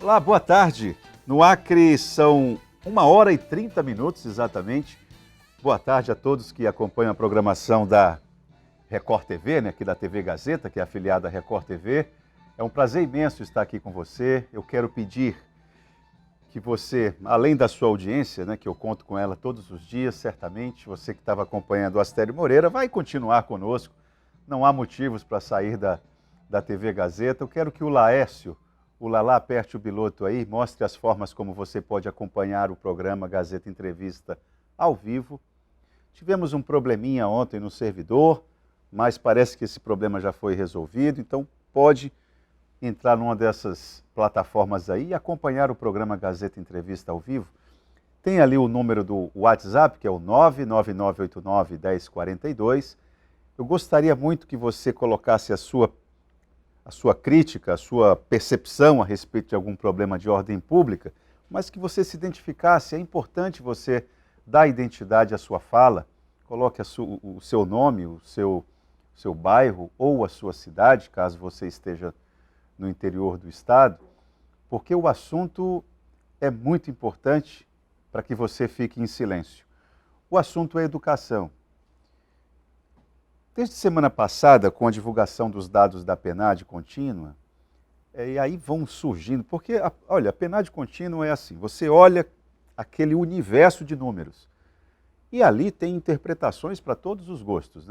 Olá, boa tarde. No Acre são 1h30 exatamente. Boa tarde a todos que acompanham a programação da Record TV, aqui da TV Gazeta, que é afiliada à Record TV. É um prazer imenso estar aqui com você. Eu quero pedir que você, além da sua audiência, que eu conto com ela todos os dias, certamente, você que estava acompanhando o Astério Moreira, vai continuar conosco. Não há motivos para sair da TV Gazeta. Eu quero que o Laércio, o Lalá, aperte o biloto aí, mostre as formas como você pode acompanhar o programa Gazeta Entrevista ao vivo. Tivemos um probleminha ontem no servidor, mas parece que esse problema já foi resolvido, então pode entrar numa dessas plataformas aí e acompanhar o programa Gazeta Entrevista ao vivo. Tem ali o número do WhatsApp, que é o 99989-1042. Eu gostaria muito que você colocasse a sua crítica, a sua percepção a respeito de algum problema de ordem pública, mas que você se identificasse. É importante você dar identidade à sua fala, coloque o seu nome, o seu bairro ou a sua cidade, caso você esteja no interior do estado, porque o assunto é muito importante para que você fique em silêncio. O assunto é educação. Desde semana passada, com a divulgação dos dados da PNAD contínua, e aí vão surgindo, porque, olha, a PNAD contínua é assim, você olha aquele universo de números, e ali tem interpretações para todos os gostos,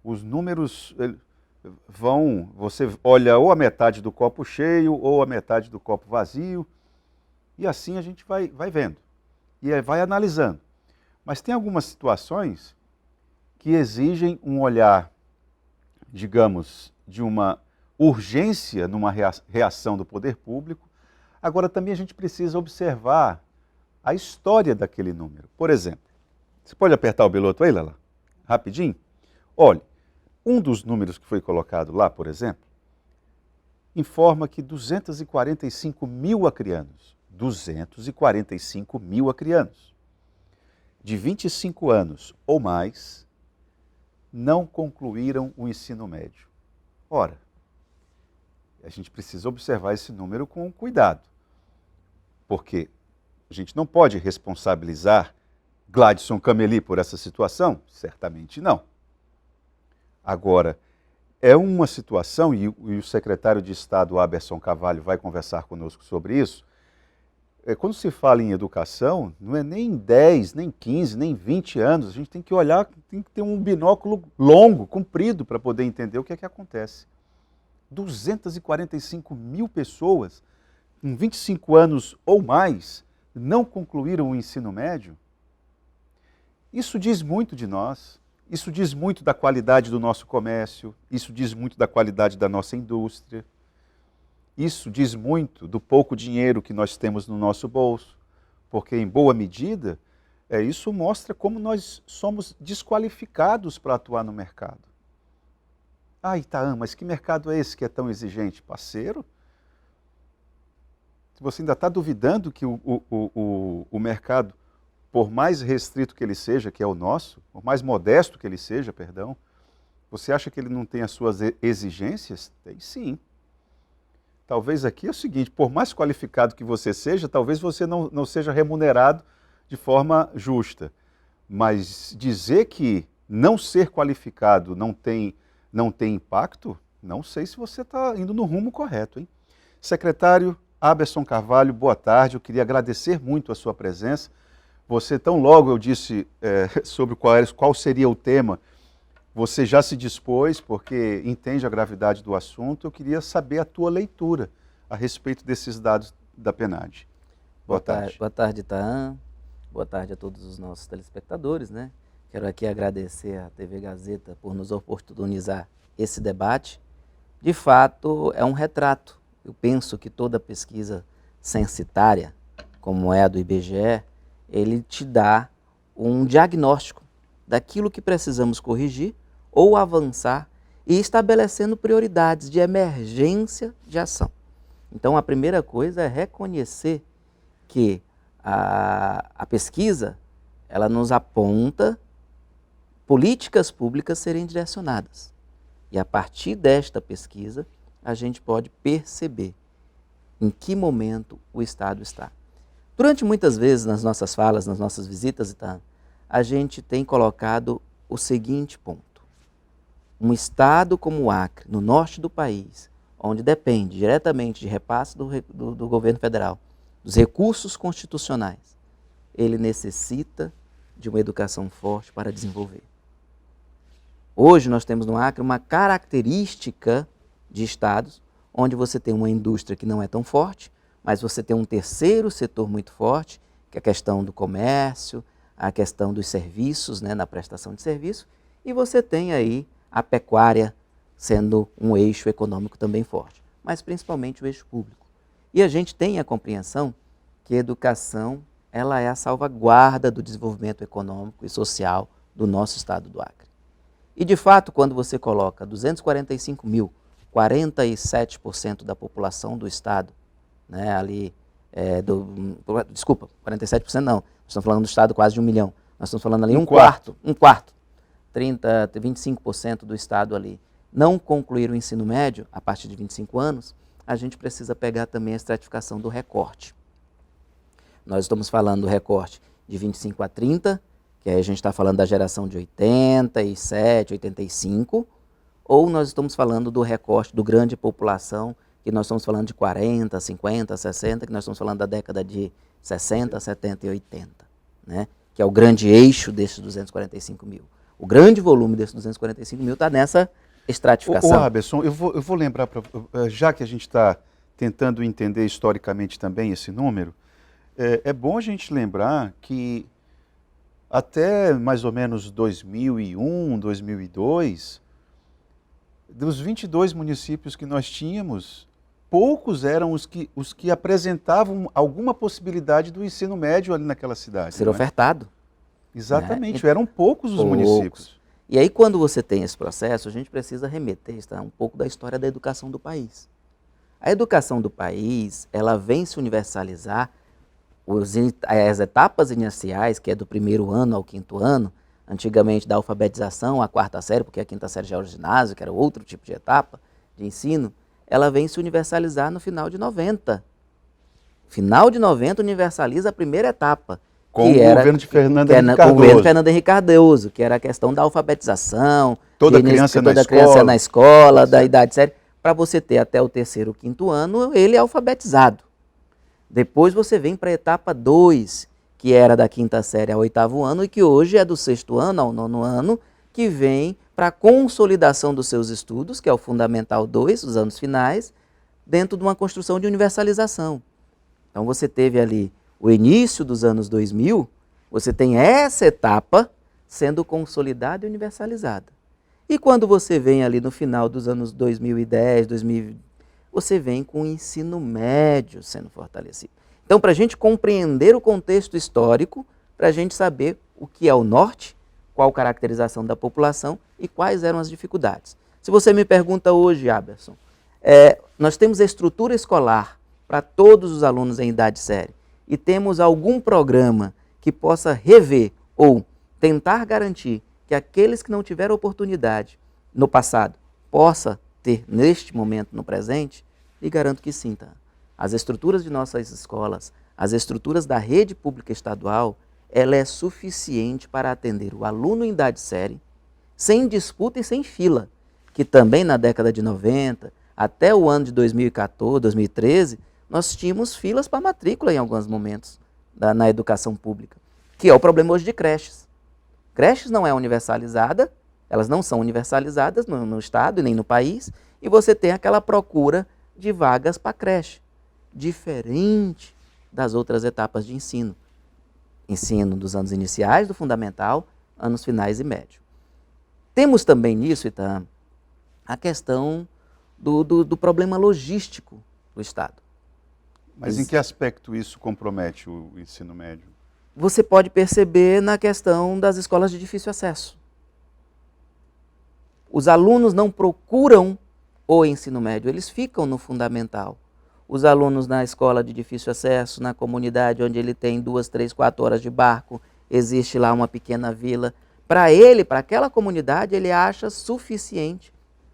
Os números você olha ou a metade do copo cheio ou a metade do copo vazio, e assim a gente vai vendo, e vai analisando. Mas tem algumas situações que exigem um olhar, digamos, de uma urgência numa reação do poder público. Agora, também a gente precisa observar a história daquele número. Por exemplo, você pode apertar o biloto aí, Lala? Rapidinho? Olha, um dos números que foi colocado lá, por exemplo, informa que 245 mil acreanos, de 25 anos ou mais, não concluíram o ensino médio. Ora, a gente precisa observar esse número com cuidado, porque a gente não pode responsabilizar Gladson Cameli por essa situação? Certamente não. Agora, é uma situação, e o secretário de Estado, Aberson Carvalho, vai conversar conosco sobre isso. Quando se fala em educação, não é nem 10, nem 15, nem 20 anos. A gente tem que olhar, tem que ter um binóculo longo, comprido, para poder entender o que é que acontece. 245 mil pessoas, com 25 anos ou mais, não concluíram o ensino médio. Isso diz muito de nós, isso diz muito da qualidade do nosso comércio, isso diz muito da qualidade da nossa indústria. Isso diz muito do pouco dinheiro que nós temos no nosso bolso, porque, em boa medida, isso mostra como nós somos desqualificados para atuar no mercado. Ah, Itaã, mas que mercado é esse que é tão exigente? Parceiro? Se você ainda está duvidando que o mercado, por mais restrito que ele seja, que é o nosso, por mais modesto que ele seja, perdão, você acha que ele não tem as suas exigências? Tem sim. Talvez aqui é o seguinte, por mais qualificado que você seja, talvez você não seja remunerado de forma justa. Mas dizer que não ser qualificado não tem impacto, não sei se você está indo no rumo correto, hein? Secretário Aberson Carvalho, boa tarde. Eu queria agradecer muito a sua presença. Você, tão logo eu disse sobre qual seria o tema, você já se dispôs, porque entende a gravidade do assunto. Eu queria saber a tua leitura a respeito desses dados da PNAD. Boa tarde. Boa tarde, Itaã. Boa tarde a todos os nossos telespectadores, Quero aqui agradecer à TV Gazeta por nos oportunizar esse debate. De fato, é um retrato. Eu penso que toda pesquisa censitária, como é a do IBGE, ele te dá um diagnóstico daquilo que precisamos corrigir ou avançar e estabelecendo prioridades de emergência de ação. Então, a primeira coisa é reconhecer que a pesquisa ela nos aponta políticas públicas serem direcionadas. E a partir desta pesquisa, a gente pode perceber em que momento o Estado está. Durante muitas vezes nas nossas falas, nas nossas visitas, a gente tem colocado o seguinte ponto. Um Estado como o Acre, no norte do país, onde depende diretamente de repasse do governo federal, dos recursos constitucionais, ele necessita de uma educação forte para desenvolver. Hoje nós temos no Acre uma característica de estados onde você tem uma indústria que não é tão forte, mas você tem um terceiro setor muito forte, que é a questão do comércio, a questão dos serviços, né, na prestação de serviço, e você tem aí a pecuária sendo um eixo econômico também forte, mas principalmente o eixo público. E a gente tem a compreensão que a educação ela é a salvaguarda do desenvolvimento econômico e social do nosso estado do Acre. E de fato, quando você coloca 245 mil, 47% da população do estado, né, ali, desculpa, 47% não, nós estamos falando do estado quase de 1 milhão, nós estamos falando ali um quarto, 25% do estado ali, não concluir o ensino médio a partir de 25 anos, a gente precisa pegar também a estratificação do recorte. Nós estamos falando do recorte de 25 a 30, que aí a gente está falando da geração de 87, 85, ou nós estamos falando do recorte do grande população, que nós estamos falando de 40, 50, 60, que nós estamos falando da década de 60, 70 e 80, né? Que é o grande eixo desses 245 mil. O grande volume desses 245 mil está nessa estratificação. Ô Aberson, eu vou lembrar, já que a gente está tentando entender historicamente também esse número, é bom a gente lembrar que até mais ou menos 2001, 2002, dos 22 municípios que nós tínhamos, poucos eram os que apresentavam alguma possibilidade do ensino médio ali naquela cidade. Ser ofertado. Exatamente, eram poucos os municípios. E aí quando você tem esse processo, a gente precisa remeter um pouco da história da educação do país. A educação do país, ela vem se universalizar, as etapas iniciais, que é do 1º ano ao 5º ano, antigamente da alfabetização à 4ª série, porque a 5ª série já era o ginásio, que era outro tipo de etapa de ensino, ela vem se universalizar no final de 90. Final de 90 universaliza a primeira etapa. Com o governo de Fernando Henrique Cardoso. Com o governo de Fernando Henrique Cardoso, que era a questão da alfabetização, toda criança na escola, da idade séria, para você ter até o 3º, 5º ano, ele é alfabetizado. Depois você vem para a etapa 2, que era da 5ª série ao 8º ano e que hoje é do 6º ano ao 9º ano, que vem para a consolidação dos seus estudos, que é o Fundamental 2, os anos finais, dentro de uma construção de universalização. Então você teve ali o início dos anos 2000, você tem essa etapa sendo consolidada e universalizada. E quando você vem ali no final dos anos 2010, 2020, você vem com o ensino médio sendo fortalecido. Então, para a gente compreender o contexto histórico, para a gente saber o que é o norte, qual a caracterização da população e quais eram as dificuldades. Se você me pergunta hoje, Aberson, nós temos a estrutura escolar para todos os alunos em idade séria e temos algum programa que possa rever ou tentar garantir que aqueles que não tiveram oportunidade no passado possa ter neste momento, no presente, e garanto que sim, tá? As estruturas de nossas escolas, as estruturas da rede pública estadual, ela é suficiente para atender o aluno em idade séria, sem disputa e sem fila, que também na década de 90, até o ano de 2014, 2013, nós tínhamos filas para matrícula em alguns momentos na educação pública, que é o problema hoje de creches. Creches não é universalizada, elas não são universalizadas no estado e nem no país, e você tem aquela procura de vagas para creche, diferente das outras etapas de ensino. Ensino dos anos iniciais, do fundamental, anos finais e médio. Temos também nisso, Itam, a questão do problema logístico do estado. Mas em que aspecto isso compromete o ensino médio? Você pode perceber na questão das escolas de difícil acesso. Os alunos não procuram o ensino médio, eles ficam no fundamental. Os alunos na escola de difícil acesso, na comunidade onde ele tem 2, 3, 4 horas de barco, existe lá uma pequena vila. Para ele, para aquela comunidade, ele acha suficiente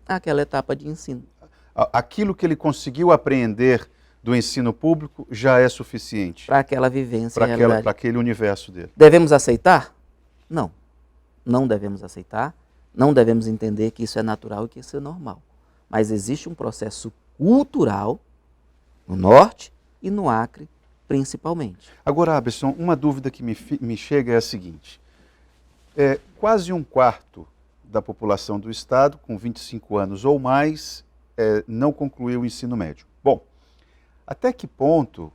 aquela etapa de ensino. Aquilo que ele conseguiu apreender do ensino público já é suficiente para aquela vivência e para realidade. aquele universo dele. Devemos aceitar? Não. Não devemos aceitar. Não devemos entender que isso é natural e que isso é normal. Mas existe um processo cultural no Norte e no Acre, principalmente. Agora, Aberson, uma dúvida que me chega é a seguinte. Quase um quarto da população do Estado, com 25 anos ou mais, não concluiu o ensino médio. Bom, até que ponto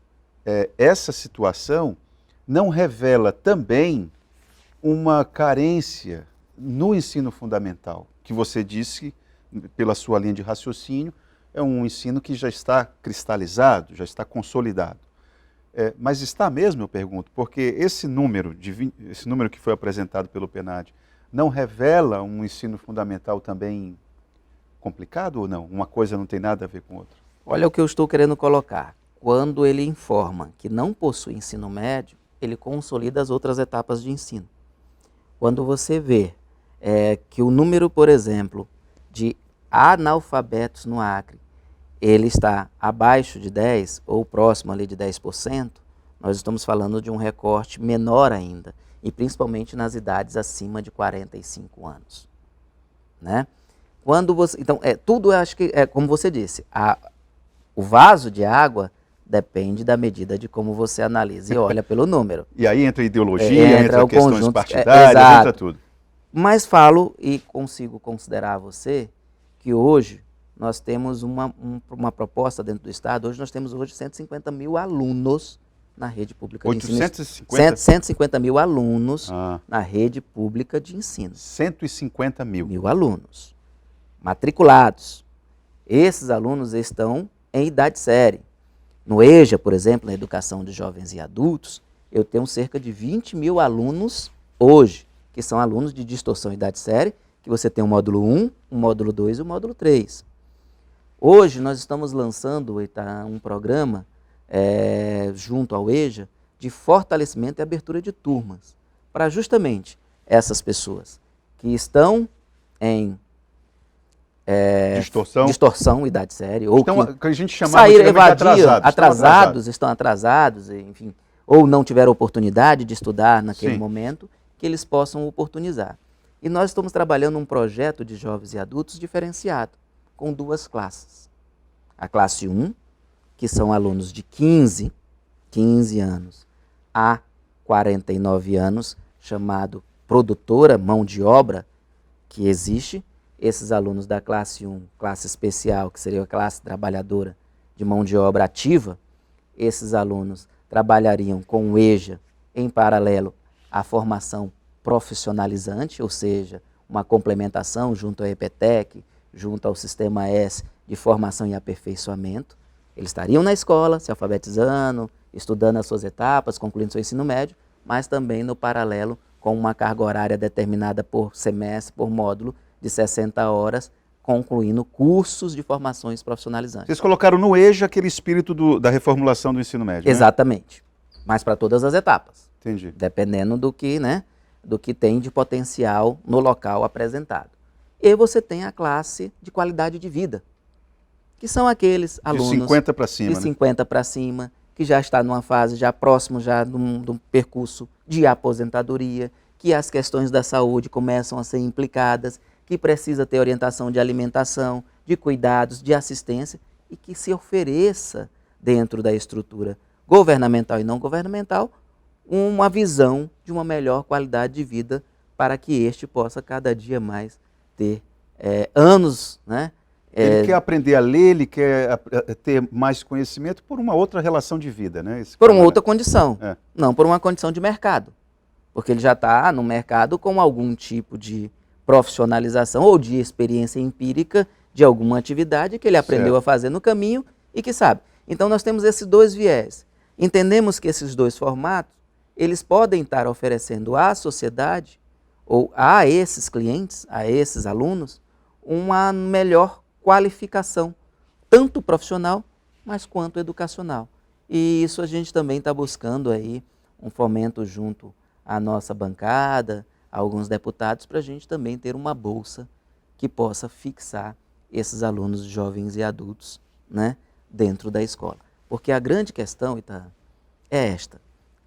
essa situação não revela também uma carência no ensino fundamental, que você disse, pela sua linha de raciocínio, é um ensino que já está cristalizado, já está consolidado. Mas está mesmo, eu pergunto, porque esse número que foi apresentado pelo PNAD não revela um ensino fundamental também complicado ou não? Uma coisa não tem nada a ver com outra? Olha o que eu estou querendo colocar. Quando ele informa que não possui ensino médio, ele consolida as outras etapas de ensino. Quando você vê que o número, por exemplo, de analfabetos no Acre, ele está abaixo de 10% ou próximo ali de 10%, nós estamos falando de um recorte menor ainda, e principalmente nas idades acima de 45 anos. Né? Então, tudo acho que é como você disse, o vaso de água depende da medida de como você analisa e olha pelo número. E aí entra ideologia, entra questões conjunto, partidárias, entra tudo. Mas falo e consigo considerar você que hoje nós temos uma proposta dentro do Estado. Hoje nós temos 150 mil alunos na rede pública de ensino. 150 mil alunos na rede pública de ensino. 150 mil. Mil alunos matriculados. Esses alunos estão em idade série. No EJA, por exemplo, na Educação de Jovens e Adultos, eu tenho cerca de 20 mil alunos hoje, que são alunos de distorção e idade série, que você tem o módulo 1, o módulo 2 e o módulo 3. Hoje nós estamos lançando um programa junto ao EJA de fortalecimento e abertura de turmas, para justamente essas pessoas que estão em distorção, idade séria, ou então, que a gente saíram atrasados, estão atrasados, enfim, ou não tiveram oportunidade de estudar naquele momento, que eles possam oportunizar. E nós estamos trabalhando um projeto de jovens e adultos diferenciado, com duas classes. A classe 1, que são alunos de 15 anos a 49 anos, chamado produtora, mão de obra, que existe. Esses alunos da classe 1, classe especial, que seria a classe trabalhadora de mão de obra ativa, esses alunos trabalhariam com o EJA em paralelo à formação profissionalizante, ou seja, uma complementação junto ao EPTEC, junto ao Sistema S de formação e aperfeiçoamento. Eles estariam na escola, se alfabetizando, estudando as suas etapas, concluindo seu ensino médio, mas também no paralelo com uma carga horária determinada por semestre, por módulo, de 60 horas, concluindo cursos de formações profissionalizantes. Vocês colocaram no EJA aquele espírito da reformulação do ensino médio, Exatamente. Né? Mas para todas as etapas. Entendi. Dependendo do que tem de potencial no local apresentado. E você tem a classe de qualidade de vida, que são aqueles alunos de 50 para cima, de 50 para cima, que já está numa fase já próximo já de um percurso de aposentadoria, que as questões da saúde começam a ser implicadas, que precisa ter orientação de alimentação, de cuidados, de assistência, e que se ofereça dentro da estrutura governamental e não governamental uma visão de uma melhor qualidade de vida para que este possa cada dia mais ter anos, né? Ele quer aprender a ler, ele quer ter mais conhecimento por uma outra relação de vida, né? Por uma outra condição, não por uma condição de mercado. Porque ele já está no mercado com algum tipo de profissionalização ou de experiência empírica de alguma atividade que ele aprendeu a fazer no caminho e que sabe. Então nós temos esses dois viés. Entendemos que esses dois formatos, eles podem estar oferecendo à sociedade ou a esses clientes, a esses alunos, uma melhor qualificação, tanto profissional, mas quanto educacional. E isso a gente também está buscando aí um fomento junto à nossa bancada, a alguns deputados, para a gente também ter uma bolsa que possa fixar esses alunos jovens e adultos, né, dentro da escola. Porque a grande questão, Ita, é esta.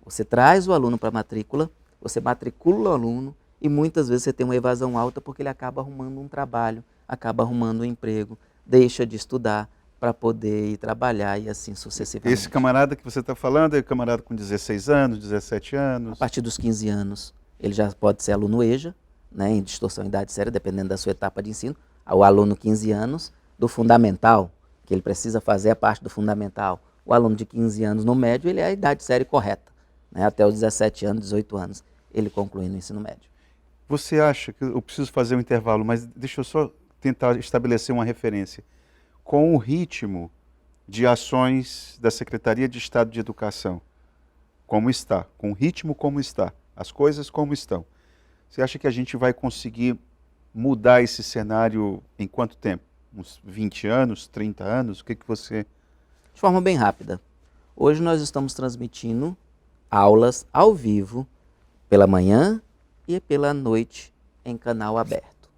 Você traz o aluno para a matrícula, você matricula o aluno e muitas vezes você tem uma evasão alta porque ele acaba arrumando um trabalho, acaba arrumando um emprego, deixa de estudar para poder ir trabalhar e assim sucessivamente. Esse camarada que você está falando é camarada com 16 anos, 17 anos? A partir dos 15 anos, ele já pode ser aluno EJA, né, em distorção em idade séria, dependendo da sua etapa de ensino. O aluno 15 anos do fundamental, que ele precisa fazer a parte do fundamental. O aluno de 15 anos no médio, ele é a idade séria correta, né, até os 17 anos, 18 anos, ele conclui no ensino médio. Você acha que eu preciso fazer um intervalo, mas deixa eu só tentar estabelecer uma referência. Com o ritmo de ações da Secretaria de Estado de Educação, como está, com o ritmo como está, as coisas como estão, você acha que a gente vai conseguir mudar esse cenário em quanto tempo? Uns 20 anos, 30 anos? O que você... De forma bem rápida. Hoje nós estamos transmitindo aulas ao vivo pela manhã e pela noite em canal aberto.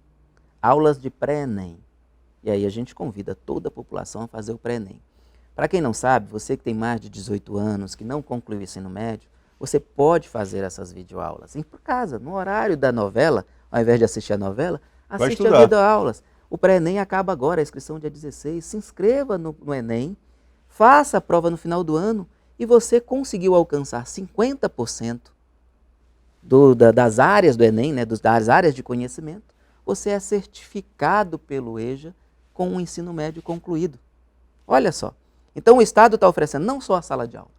Aulas de pré-ENEM. E aí a gente convida toda a população a fazer o pré-ENEM. Para quem não sabe, você que tem mais de 18 anos, que não concluiu o ensino médio, você pode fazer essas videoaulas em casa, no horário da novela, ao invés de assistir a novela, assiste as videoaulas. O pré-ENEM acaba agora, a inscrição dia 16, se inscreva no ENEM, faça a prova no final do ano e você conseguiu alcançar 50% das áreas do ENEM, né, das áreas de conhecimento, você é certificado pelo EJA com um ensino médio concluído. Olha só. Então o Estado está oferecendo não só a sala de aula,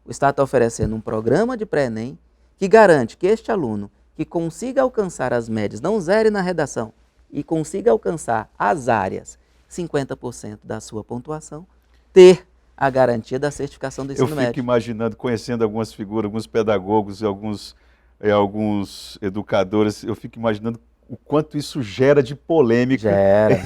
o Estado está oferecendo um programa de pré-ENEM que garante que este aluno que consiga alcançar as médias, não zere na redação, e consiga alcançar as áreas, 50% da sua pontuação, ter a garantia da certificação do ensino médio. Eu fico imaginando, conhecendo algumas figuras, alguns pedagogos e alguns educadores, eu fico imaginando o quanto isso gera de polêmica. Gera,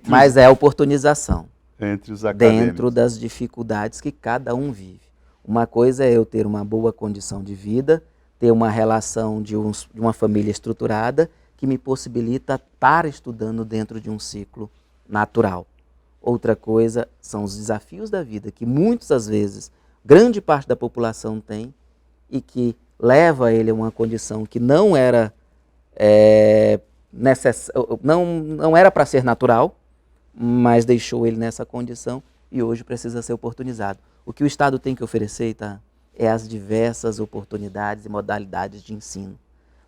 mas é oportunização. Entre os acadêmicos. Dentro das dificuldades que cada um vive. Uma coisa é eu ter uma boa condição de vida, ter uma relação de uma família estruturada que me possibilita estar estudando dentro de um ciclo natural. Outra coisa são os desafios da vida que muitas das vezes grande parte da população tem e que leva ele a uma condição que não era não era para ser natural, mas deixou ele nessa condição e hoje precisa ser oportunizado. O que o Estado tem que oferecer, tá, é as diversas oportunidades e modalidades de ensino.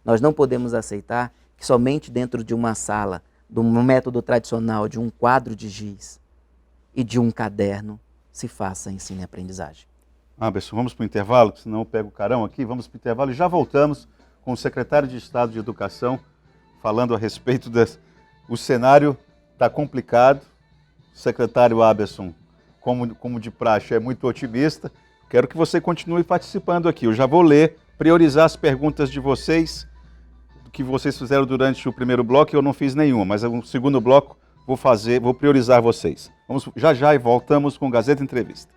Nós não podemos aceitar que somente dentro de uma sala, de um método tradicional, de um quadro de giz e de um caderno, se faça ensino e aprendizagem. Anderson, vamos para o intervalo, senão eu pego o carão aqui. Vamos para o intervalo e já voltamos com o secretário de Estado de Educação falando a respeito o cenário está complicado. O secretário Aberson, como de praxe, é muito otimista. Quero que você continue participando aqui. Eu já vou priorizar as perguntas de vocês, que vocês fizeram durante o primeiro bloco, eu não fiz nenhuma, mas no segundo bloco vou priorizar vocês. Vamos já e voltamos com Gazeta Entrevista.